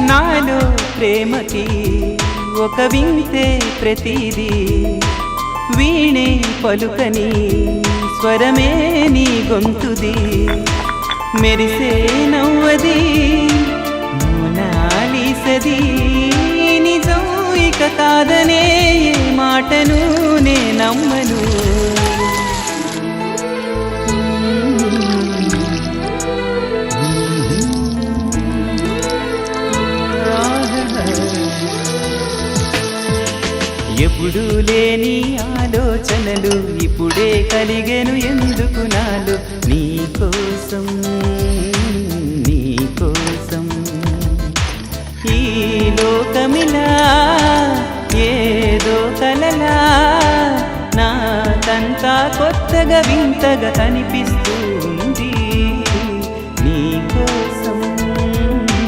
నాలో ప్రేమకి ఒక వింతే ప్రతిదీ వీణే పలుకని స్వరమే నీ గొంతుది మెరిసే నవ్వది మోనాలిసది నిజం ఇక కాదనే మాటను నే నమ్మను ఎప్పుడు లేని ఆలోచనలు ఇప్పుడే కలిగెను ఎందుకు నాలో నీకోసం నీకోసం ఈ లోకమిలా ఏదో కలలా నాకంతా కొత్తగా వింతగా కనిపిస్తూ